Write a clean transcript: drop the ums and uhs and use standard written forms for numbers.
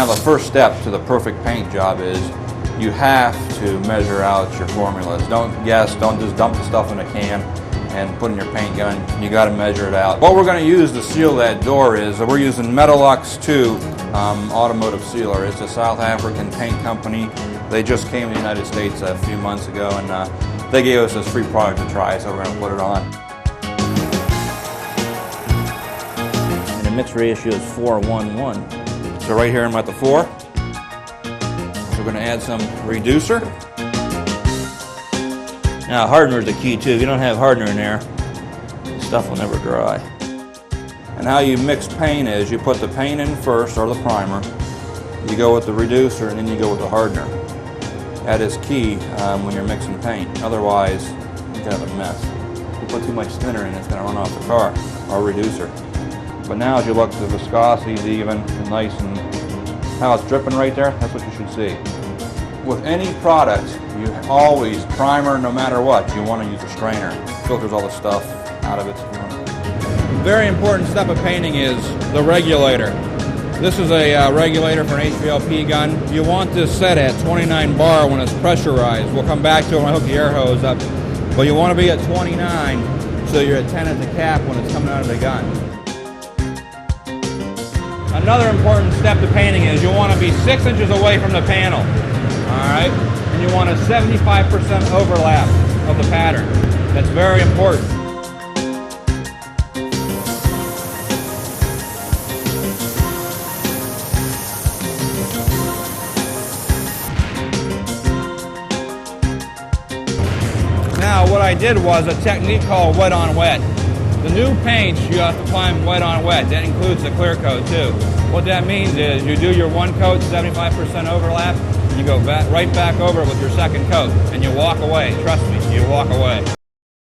Now the first step to the perfect paint job is you have to measure out your formulas. Don't guess, don't just dump the stuff in a can and put in your paint gun. You got to measure it out. What we're going to use to seal that door is we're using Metalux 2 automotive sealer. It's a South African paint company. They just came to the United States a few months ago, and they gave us this free product to try, so we're going to put it on. And the mix ratio is 4:1:1. So right here I'm at the 4. We're going to add some reducer. Now hardener is the key too. If you don't have hardener in there, the stuff will never dry. And how you mix paint is you put the paint in first, or the primer. You go with the reducer, and then you go with the hardener. That is key when you're mixing paint. Otherwise, you can have a mess. If you put too much thinner in, it's going to run off the car, or reducer. But now as you look, the viscosity is even and nice, and how it's dripping right there, that's what you should see. With any product, you always primer no matter what. You want to use a strainer. Filters all the stuff out of it. Very important step of painting is the regulator. This is a regulator for an HVLP gun. You want this set at 29 bar when it's pressurized. We'll come back to it when I hook the air hose up. But you want to be at 29 so you're at 10 at the cap when it's coming out of the gun. Another important step to painting is you want to be 6 inches away from the panel. Alright? And you want a 75% overlap of the pattern. That's very important. Now what I did was a technique called wet on wet. The new paints you have to apply them wet on wet. That includes the clear coat too. What that means is you do your one coat, 75% overlap, you go right back over it with your second coat, and you walk away. Trust me, you walk away.